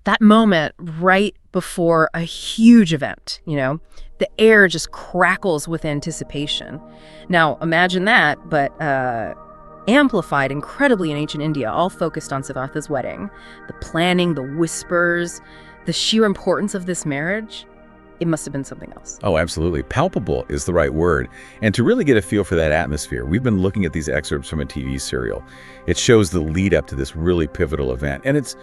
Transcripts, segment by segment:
That moment right before a huge event, the air just crackles with anticipation. Now, imagine that, but amplified incredibly in ancient India, all focused on Siddhartha's wedding. The planning, the whispers, the sheer importance of this marriage. It must have been something else. Oh, absolutely. Palpable is the right word. And to really get a feel for that atmosphere, we've been looking at these excerpts from a TV serial. It shows the lead up to this really pivotal event. And it's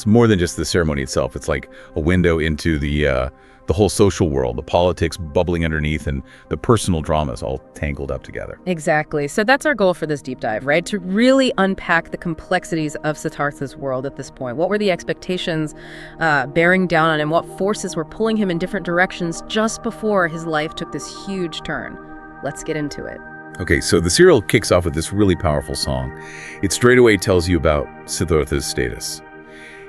more than just the ceremony itself. It's like a window into the whole social world, the politics bubbling underneath, and the personal dramas all tangled up together. Exactly. So that's our goal for this deep dive, right? To really unpack the complexities of Siddhartha's world at this point. What were the expectations bearing down on him? What forces were pulling him in different directions just before his life took this huge turn? Let's get into it. Okay, so the serial kicks off with this really powerful song. It straight away tells you about Siddhartha's status.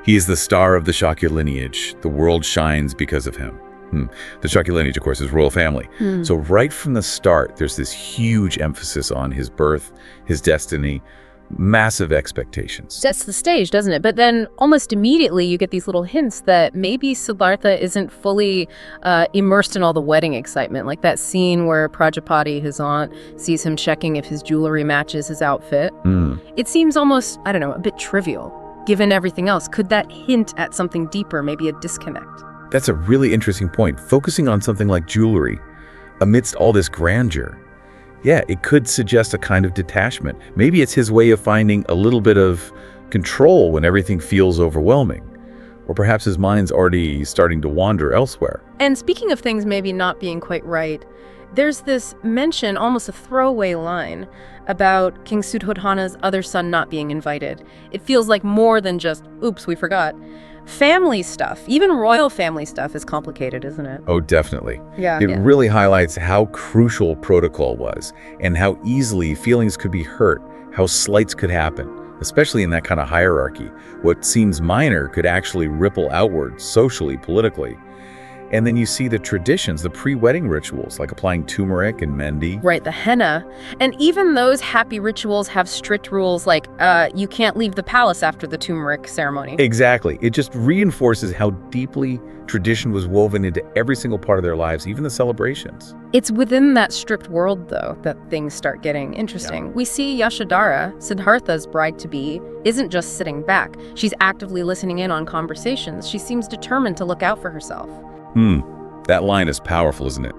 He is the star of the Shakya lineage. The world shines because of him. The Shakya lineage, of course, is royal family. So right from the start, there's this huge emphasis on his birth, his destiny, massive expectations. Sets the stage, doesn't it? But then almost immediately you get these little hints that maybe Siddhartha isn't fully immersed in all the wedding excitement. Like that scene where Prajapati, his aunt, sees him checking if his jewelry matches his outfit. It seems almost, a bit trivial, given everything else. Could that hint at something deeper, maybe a disconnect? That's a really interesting point. Focusing on something like jewelry amidst all this grandeur. Yeah, it could suggest a kind of detachment. Maybe it's his way of finding a little bit of control when everything feels overwhelming. Or perhaps his mind's already starting to wander elsewhere. And speaking of things maybe not being quite right, there's this mention, almost a throwaway line, about King Suddhodana's other son not being invited. It feels like more than just, oops, we forgot. Family stuff, even royal family stuff, is complicated, isn't it? Oh, definitely. Yeah. It really highlights how crucial protocol was and how easily feelings could be hurt, how slights could happen, especially in that kind of hierarchy. What seems minor could actually ripple outward socially, politically. And then you see the traditions, the pre-wedding rituals, like applying turmeric and mehendi. Right, the henna. And even those happy rituals have strict rules like you can't leave the palace after the turmeric ceremony. Exactly. It just reinforces how deeply tradition was woven into every single part of their lives, even the celebrations. It's within that strict world, though, that things start getting interesting. Yeah. We see Yashodhara, Siddhartha's bride-to-be, isn't just sitting back. She's actively listening in on conversations. She seems determined to look out for herself. That line is powerful, isn't it?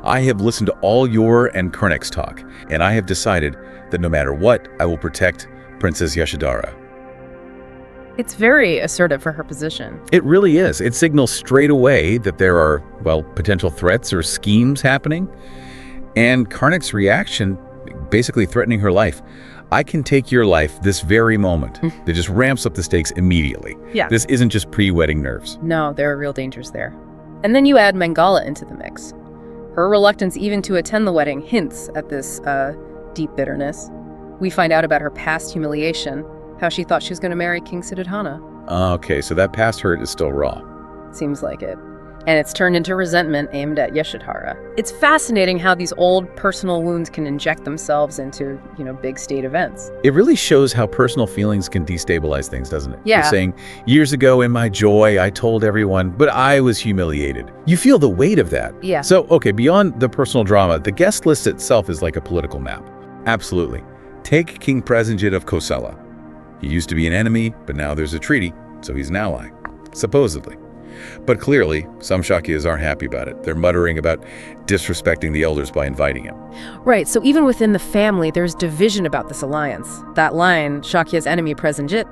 I have listened to all your and Karnak's talk, and I have decided that no matter what, I will protect Princess Yashodhara. It's very assertive for her position. It really is. It signals straight away that there are, potential threats or schemes happening. And Karnak's reaction, basically threatening her life. I can take your life this very moment. That just ramps up the stakes immediately. Yeah. This isn't just pre-wedding nerves. No, there are real dangers there. And then you add Mangala into the mix. Her reluctance even to attend the wedding hints at this deep bitterness. We find out about her past humiliation, how she thought she was going to marry King Suddhodana. Okay, so that past hurt is still raw. Seems like it. And it's turned into resentment aimed at Yashodhara. It's fascinating how these old personal wounds can inject themselves into, big state events. It really shows how personal feelings can destabilize things, doesn't it? Yeah. You're saying, years ago in my joy, I told everyone, but I was humiliated. You feel the weight of that. Yeah. So, okay, beyond the personal drama, the guest list itself is like a political map. Absolutely. Take King Prasenjit of Kosala. He used to be an enemy, but now there's a treaty, so he's an ally. Supposedly. But clearly, some Shakyas aren't happy about it. They're muttering about disrespecting the elders by inviting him. Right, so even within the family, there's division about this alliance. That line, Shakya's enemy Prasenjit,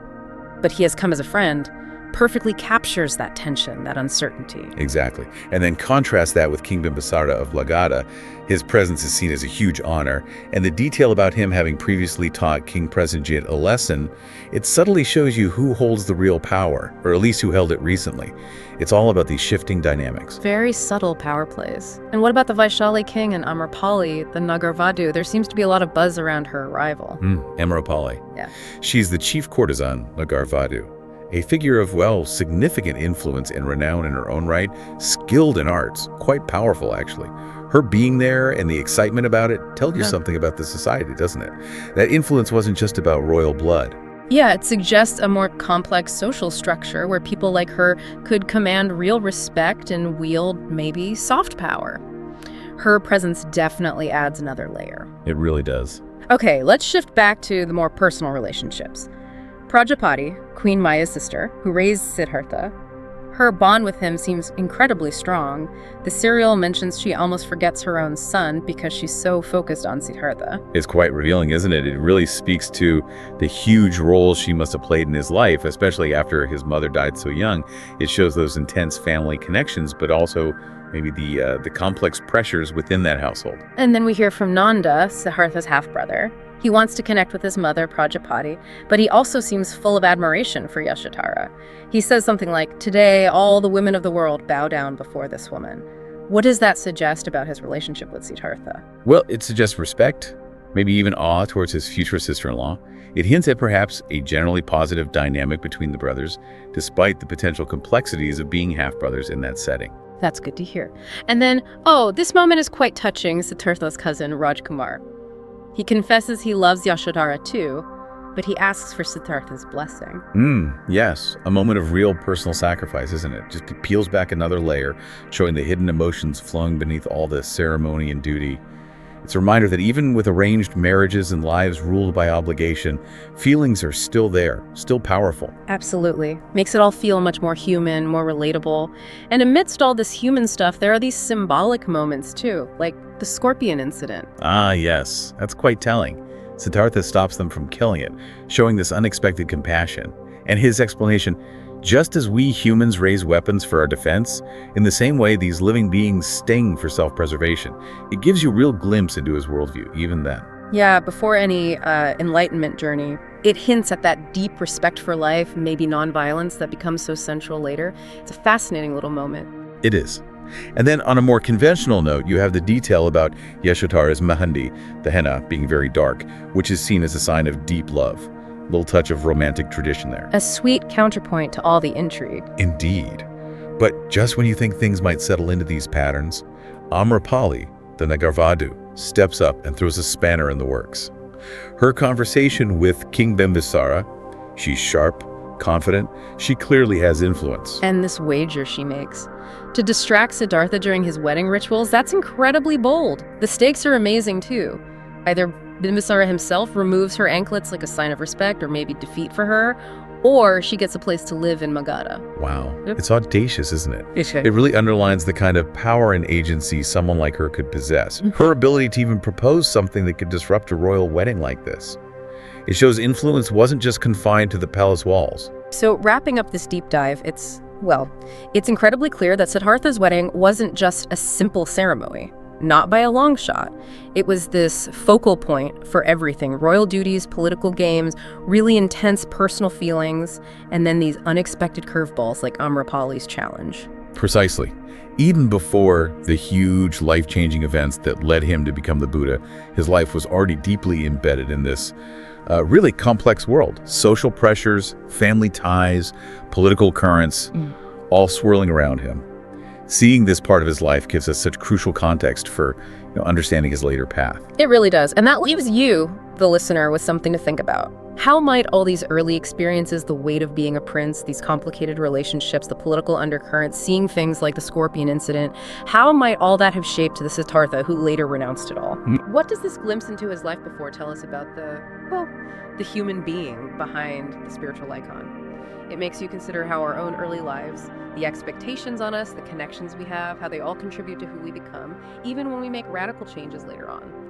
but he has come as a friend, perfectly captures that tension, that uncertainty. Exactly. And then contrast that with King Bimbisara of Magadha. His presence is seen as a huge honor, and the detail about him having previously taught King Prasenjit a lesson, it subtly shows you who holds the real power, or at least who held it recently. It's all about these shifting dynamics. Very subtle power plays. And what about the Vaishali king and Amrapali, the Nagarvadu? There seems to be a lot of buzz around her arrival. Amrapali. Yeah. She's the chief courtesan, Nagarvadu. A figure of, significant influence and renown in her own right, skilled in arts, quite powerful actually. Her being there and the excitement about it tells you something about the society, doesn't it? That influence wasn't just about royal blood. Yeah, it suggests a more complex social structure where people like her could command real respect and wield maybe soft power. Her presence definitely adds another layer. It really does. Okay, let's shift back to the more personal relationships. Prajapati, Queen Maya's sister, who raised Siddhartha, her bond with him seems incredibly strong. The serial mentions she almost forgets her own son because she's so focused on Siddhartha. It's quite revealing, isn't it? It really speaks to the huge role she must have played in his life, especially after his mother died so young. It shows those intense family connections, but also maybe the complex pressures within that household. And then we hear from Nanda, Siddhartha's half-brother. He wants to connect with his mother, Prajapati, but he also seems full of admiration for Yashodhara. He says something like, "Today, all the women of the world bow down before this woman." What does that suggest about his relationship with Siddhartha? Well, it suggests respect, maybe even awe towards his future sister-in-law. It hints at perhaps a generally positive dynamic between the brothers, despite the potential complexities of being half-brothers in that setting. That's good to hear. And then, this moment is quite touching, Siddhartha's cousin, Rajkumar. He confesses he loves Yashodhara too, but he asks for Siddhartha's blessing. Yes, a moment of real personal sacrifice, isn't it? Just peels back another layer, showing the hidden emotions flowing beneath all the ceremony and duty. It's a reminder that even with arranged marriages and lives ruled by obligation, feelings are still there, still powerful. Absolutely. Makes it all feel much more human, more relatable. And amidst all this human stuff, there are these symbolic moments too, like the scorpion incident. Ah, yes, that's quite telling. Siddhartha stops them from killing it, showing this unexpected compassion. And his explanation, just as we humans raise weapons for our defense, in the same way these living beings sting for self-preservation. It gives you a real glimpse into his worldview, even then. Yeah, before any enlightenment journey, it hints at that deep respect for life, maybe nonviolence that becomes so central later. It's a fascinating little moment. It is. And then on a more conventional note, you have the detail about Yashodhara's Mehendi, the henna, being very dark, which is seen as a sign of deep love. Little touch of romantic tradition there. A sweet counterpoint to all the intrigue. Indeed. But just when you think things might settle into these patterns, Amrapali, the Nagarvadhu, steps up and throws a spanner in the works. Her conversation with King Bimbisara, she's sharp, confident, she clearly has influence. And this wager she makes. To distract Siddhartha during his wedding rituals, that's incredibly bold. The stakes are amazing too. Either Bimbisara himself removes her anklets like a sign of respect or maybe defeat for her, or she gets a place to live in Magadha. Wow. Yep. It's audacious, isn't it? It It really underlines the kind of power and agency someone like her could possess. Her ability to even propose something that could disrupt a royal wedding like this. It shows influence wasn't just confined to the palace walls. So wrapping up this deep dive, it's incredibly clear that Siddhartha's wedding wasn't just a simple ceremony. Not by a long shot. It was this focal point for everything. Royal duties, political games, really intense personal feelings, and then these unexpected curveballs like Amrapali's challenge. Precisely. Even before the huge life-changing events that led him to become the Buddha, his life was already deeply embedded in this really complex world. Social pressures, family ties, political currents, all swirling around him. Seeing this part of his life gives us such crucial context for understanding his later path. It really does. And that leaves you, the listener, with something to think about. How might all these early experiences, the weight of being a prince, these complicated relationships, the political undercurrents, seeing things like the scorpion incident, how might all that have shaped the Siddhartha who later renounced it all? What does this glimpse into his life before tell us about the human being behind the spiritual icon? It makes you consider how our own early lives, the expectations on us, the connections we have, how they all contribute to who we become, even when we make radical changes later on.